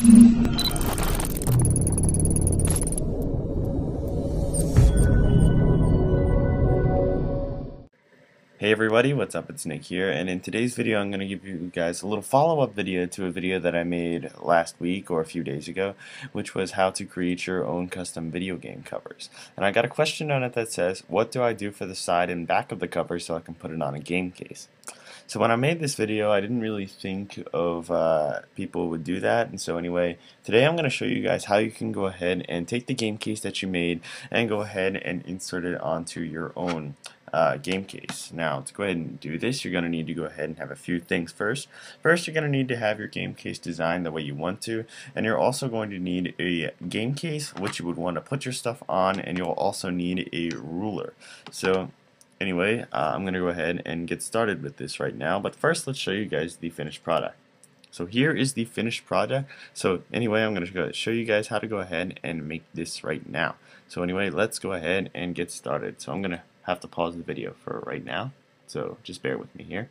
Hey everybody, what's up? It's Nick here, and in today's video I'm going to give you guys a little follow-up video to a video that I made last week or a few days ago, which was how to create your own custom video game covers. And I got a question on it that says, what do I do for the side and back of the cover so I can put it on a game case? So when I made this video, I didn't really think of people would do that, and so anyway, today I'm going to show you guys how you can go ahead and take the game case that you made and go ahead and insert it onto your own game case. Now, to go ahead and do this, you're going to need to go ahead and have a few things first. First, you're going to need to have your game case designed the way you want to, and you're also going to need a game case, which you would want to put your stuff on, and you'll also need a ruler. So anyway, I'm going to go ahead and get started with this right now, but first let's show you guys the finished product. So here is the finished product. So anyway, I'm going to show you guys how to go ahead and make this right now. So anyway, let's go ahead and get started. So I'm going to have to pause the video for right now, so just bear with me here.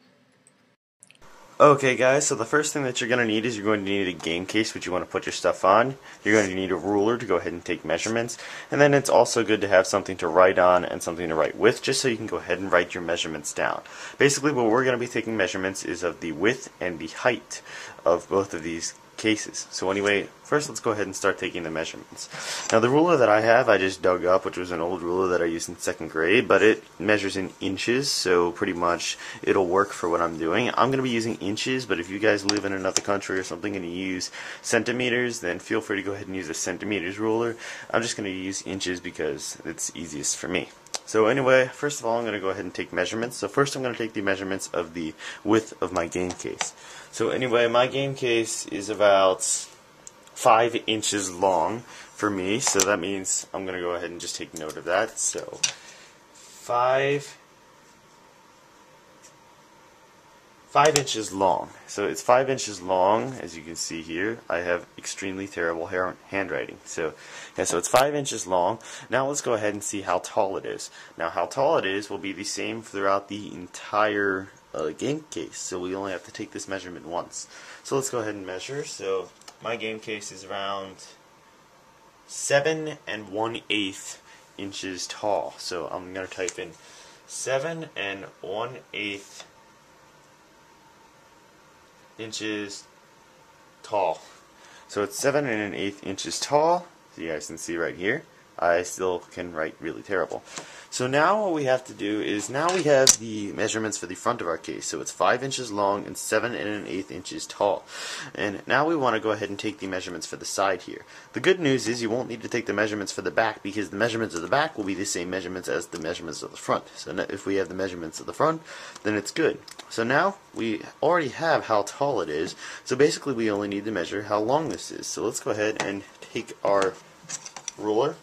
Okay guys, so the first thing that you're going to need is you're going to need a game case which you want to put your stuff on. You're going to need a ruler to go ahead and take measurements, and then it's also good to have something to write on and something to write with, just so you can go ahead and write your measurements down. Basically what we're going to be taking measurements is of the width and the height of both of these cases. So anyway, first let's go ahead and start taking the measurements. Now the ruler that I have, I just dug up, which was an old ruler that I used in 2nd grade, but it measures in inches, so pretty much it'll work for what I'm doing. I'm going to be using inches, but if you guys live in another country or something and you use centimeters, then feel free to go ahead and use a centimeters ruler. I'm just going to use inches because it's easiest for me. So anyway, first of all, I'm going to go ahead and take measurements. So first I'm going to take the measurements of the width of my game case. So anyway, my game case is about 5 inches long for me, so that means I'm going to go ahead and just take note of that. So 5 inches long. So it's 5 inches long, as you can see here. I have extremely terrible handwriting. So yeah, so it's 5 inches long. Now let's go ahead and see how tall it is. Now how tall it is will be the same throughout the entire game case. So we only have to take this measurement once. So let's go ahead and measure. So my game case is around 7 1/8 inches tall. So I'm going to type in 7 1/8 inches tall. So it's 7 1/8 inches tall. So you guys can see right here. I still can write really terrible. So now what we have to do is, now we have the measurements for the front of our case. So it's 5 inches long and 7 1/8 inches tall. And now we want to go ahead and take the measurements for the side here. The good news is you won't need to take the measurements for the back, because the measurements of the back will be the same measurements as the measurements of the front. So if we have the measurements of the front, then it's good. So now we already have how tall it is. So basically we only need to measure how long this is. So let's go ahead and take our ruler.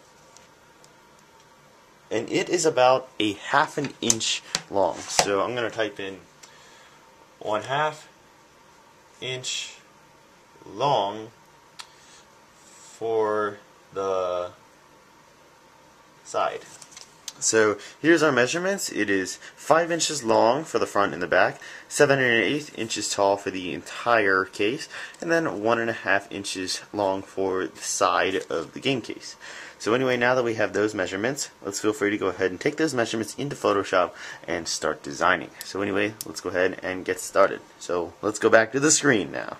And it is about a 1/2 inch long. So I'm going to type in 1/2 inch long for the side. So here's our measurements. It is 5 inches long for the front and the back, 7 1/8 inches tall for the entire case, and then 1.5 inches long for the side of the game case. So anyway, now that we have those measurements, let's feel free to go ahead and take those measurements into Photoshop and start designing. So anyway, let's go ahead and get started. So let's go back to the screen now.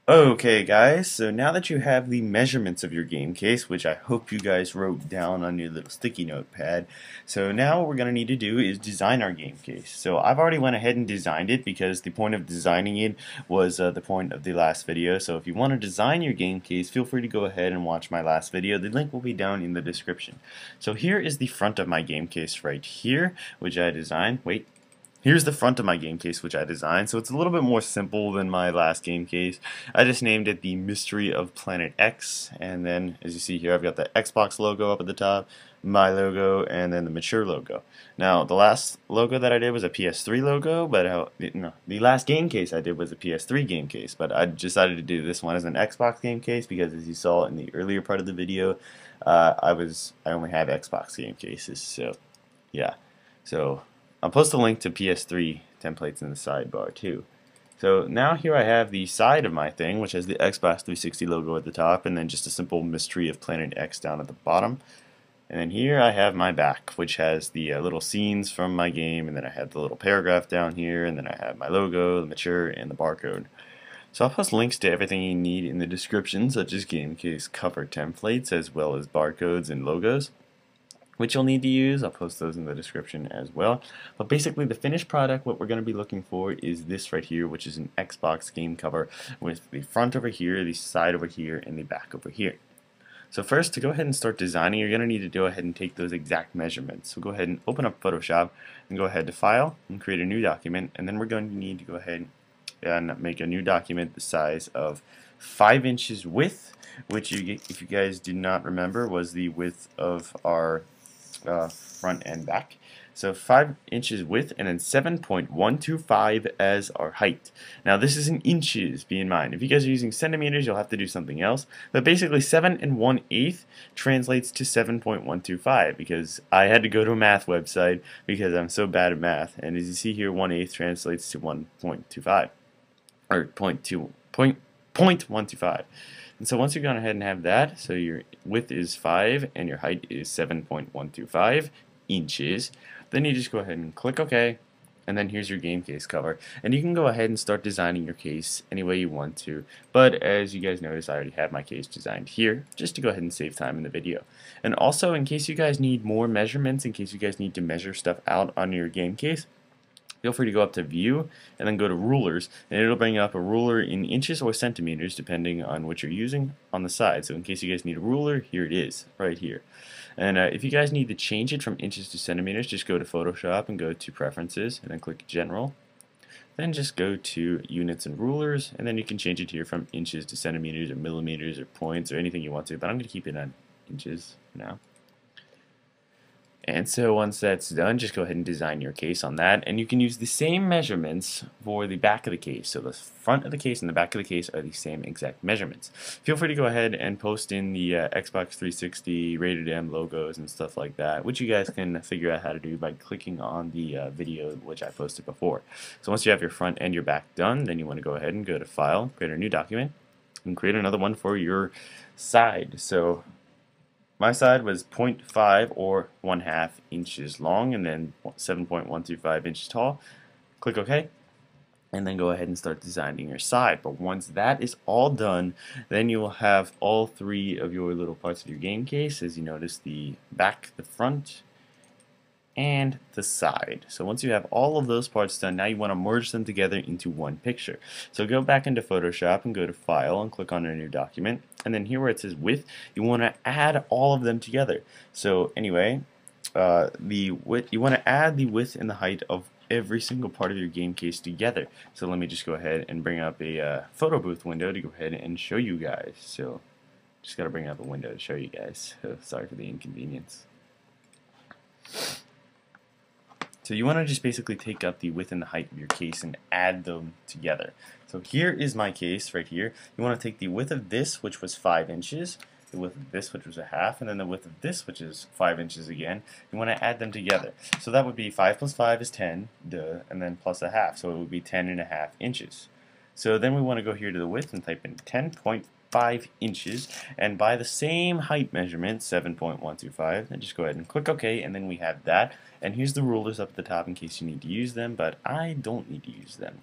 Okay guys, so now that you have the measurements of your game case, which I hope you guys wrote down on your little sticky notepad, so now what we're going to need to do is design our game case. So I've already went ahead and designed it, because the point of designing it was the point of the last video. So if you want to design your game case, feel free to go ahead and watch my last video. The link will be down in the description. So here is the front of my game case right here, which I designed. Here's the front of my game case, which I designed, so it's a little bit more simple than my last game case. I just named it the Mystery of Planet X, and then as you see here, I've got the Xbox logo up at the top, my logo, and then the Mature logo. Now, the last logo that I did was a PS3 logo, but the last game case I did was a PS3 game case, but I decided to do this one as an Xbox game case because, as you saw in the earlier part of the video, I only have Xbox game cases, so yeah. So I'll post a link to PS3 templates in the sidebar too. So now here I have the side of my thing, which has the Xbox 360 logo at the top, and then just a simple mystery of Planet X down at the bottom. And then here I have my back, which has the little scenes from my game, and then I have the little paragraph down here, and then I have my logo, the mature, and the barcode. So I'll post links to everything you need in the description, such as game case cover templates, as well as barcodes and logos, which you'll need to use. I'll post those in the description as well. But basically the finished product, what we're going to be looking for is this right here, which is an Xbox game cover with the front over here, the side over here, and the back over here. So first, to go ahead and start designing, you're going to need to go ahead and take those exact measurements. So go ahead and open up Photoshop and go ahead to File and create a new document, and then we're going to need to go ahead and make a new document the size of 5 inches width, which if you guys do not remember was the width of our front and back. So 5 inches width and then 7.125 as our height. Now this is in inches, be in mind. If you guys are using centimeters, you'll have to do something else. But basically 7 1/8 translates to 7.125 because I had to go to a math website because I'm so bad at math. And as you see here, 1/8 translates to 1.25 or 0.125. And so once you've gone ahead and have that, so your width is 5 and your height is 7.125 inches, then you just go ahead and click OK, and then here's your game case cover. And you can go ahead and start designing your case any way you want to, but as you guys notice, I already have my case designed here, just to go ahead and save time in the video. And also, in case you guys need more measurements, in case you guys need to measure stuff out on your game case, feel free to go up to View and then go to Rulers, and it'll bring up a ruler in inches or centimeters depending on what you're using on the side. So in case you guys need a ruler, here it is, right here. And if you guys need to change it from inches to centimeters, just go to Photoshop and go to Preferences and then click General. Then just go to Units and Rulers, and then you can change it here from inches to centimeters or millimeters or points or anything you want to, but I'm going to keep it on inches for now. And so once that's done, just go ahead and design your case on that, and you can use the same measurements for the back of the case. So the front of the case and the back of the case are the same exact measurements. Feel free to go ahead and post in the Xbox 360 Rated M logos and stuff like that, which you guys can figure out how to do by clicking on the video which I posted before. So once you have your front and your back done, then you want to go ahead and go to File, create a new document, and create another one for your side. So my side was 0.5 or 1/2 inches long and then 7.125 inches tall. Click OK, and then go ahead and start designing your side. But once that is all done, then you will have all 3 of your little parts of your game case. As you notice, the back, the front, and the side. So once you have all of those parts done, now you want to merge them together into one picture. So go back into Photoshop and go to File and click on a new document, and then here where it says width, you want to add all of them together. So anyway, the width, you want to add the width and the height of every single part of your game case together. So let me just go ahead and bring up a photo booth window to go ahead and show you guys. So just got to bring up a window to show you guys. So sorry for the inconvenience. So you want to just basically take up the width and the height of your case and add them together. So here is my case right here. You want to take the width of this, which was 5 inches, the width of this, which was 1/2, and then the width of this, which is 5 inches again. You want to add them together. So that would be 5 plus 5 is 10, and then plus 1/2, so it would be 10.5 inches. So then we want to go here to the width and type in 10.5 inches, and by the same height measurement, 7.125, and just go ahead and click OK, and then we have that. And here's the rulers up at the top in case you need to use them, but I don't need to use them.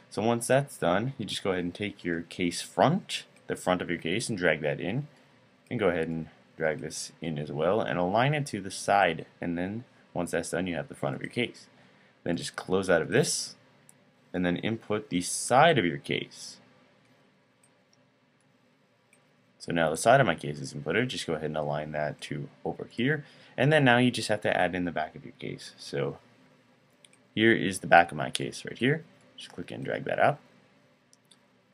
So once that's done, you just go ahead and take your case front, the front of your case, and drag that in, and go ahead and drag this in as well, and align it to the side, and then once that's done, you have the front of your case. Then just close out of this, and then input the side of your case. So now the side of my case is inputted. Just go ahead and align that to over here. And then now you just have to add in the back of your case. So here is the back of my case right here. Just click and drag that out.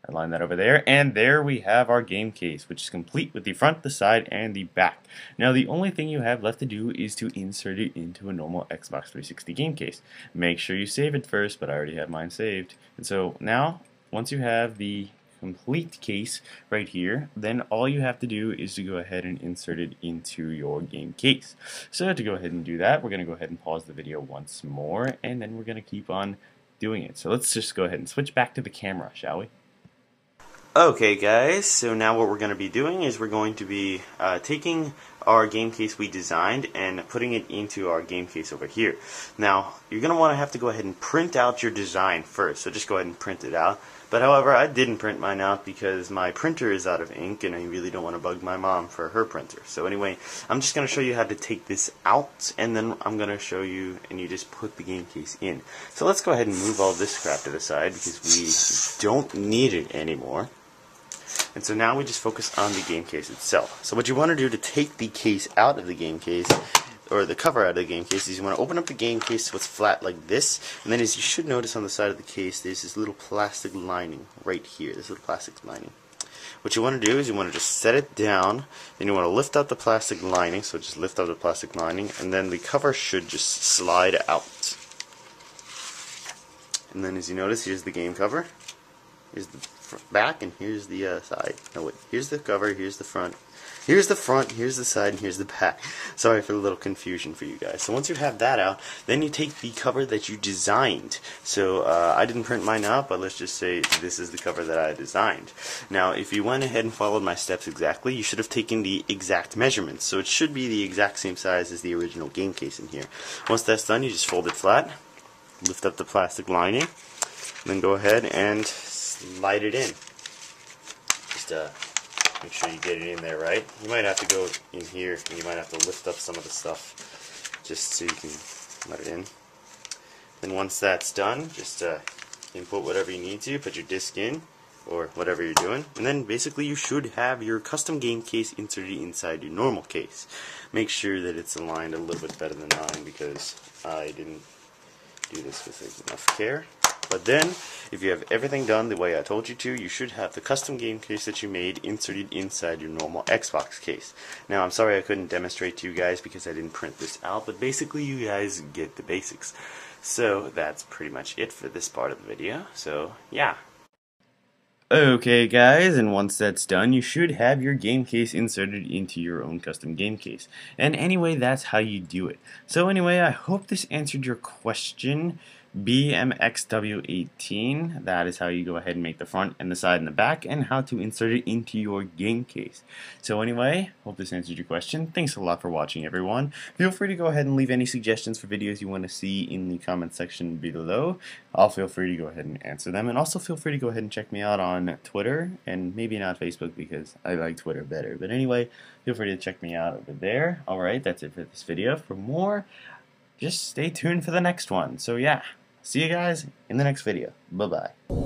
Align that over there. And there we have our game case, which is complete with the front, the side, and the back. Now the only thing you have left to do is to insert it into a normal Xbox 360 game case. Make sure you save it first, but I already have mine saved. And so now, once you have the complete case right here, then all you have to do is to go ahead and insert it into your game case. So to go ahead and do that, we're going to go ahead and pause the video once more, and then we're going to keep on doing it. So let's just go ahead and switch back to the camera, shall we? Okay guys, so now what we're going to be doing is we're going to be taking our game case we designed and putting it into our game case over here. Now, you're going to want to have to go ahead and print out your design first, so just go ahead and print it out. But however, I didn't print mine out because my printer is out of ink and I really don't want to bug my mom for her printer. So anyway, I'm just going to show you how to take this out, and then I'm going to show you, and you just put the game case in. So let's go ahead and move all this crap to the side because we don't need it anymore. And so now we just focus on the game case itself. So what you want to do to take the case out of the game case, or the cover out of the game case, is you want to open up the game case so it's flat like this, and then as you should notice on the side of the case, there's this little plastic lining right here, this little plastic lining. What you want to do is you want to just set it down, then you want to lift out the plastic lining, so just lift out the plastic lining, and then the cover should just slide out. And then as you notice, here's the game cover. Here's the back, and here's the side. No, wait. Here's the cover, here's the front. Here's the front, here's the side, and here's the back. Sorry for the little confusion for you guys. So once you have that out, then you take the cover that you designed. So I didn't print mine out, but let's just say this is the cover that I designed. Now, if you went ahead and followed my steps exactly, you should have taken the exact measurements. So it should be the exact same size as the original game case in here. Once that's done, you just fold it flat, lift up the plastic lining, then go ahead and slide it in. Just make sure you get it in there right. You might have to go in here and you might have to lift up some of the stuff just so you can let it in. Then once that's done, just input whatever you need to, put your disc in or whatever you're doing, and then basically you should have your custom game case inserted inside your normal case. Make sure that it's aligned a little bit better than mine because I didn't do this with enough care. But then, if you have everything done the way I told you to, you should have the custom game case that you made inserted inside your normal Xbox case. Now, I'm sorry I couldn't demonstrate to you guys because I didn't print this out, but basically you guys get the basics. So, that's pretty much it for this part of the video. So, yeah. Okay guys, and once that's done, you should have your game case inserted into your own custom game case. And anyway, that's how you do it. So anyway, I hope this answered your question. BMXW18, that is how you go ahead and make the front and the side and the back, and how to insert it into your game case. So anyway, hope this answered your question. Thanks a lot for watching, everyone. Feel free to go ahead and leave any suggestions for videos you want to see in the comment section below. I'll feel free to go ahead and answer them, and also feel free to go ahead and check me out on Twitter, and maybe not Facebook because I like Twitter better. But anyway, feel free to check me out over there. Alright, that's it for this video. For more, just stay tuned for the next one. So yeah. See you guys in the next video. Bye-bye.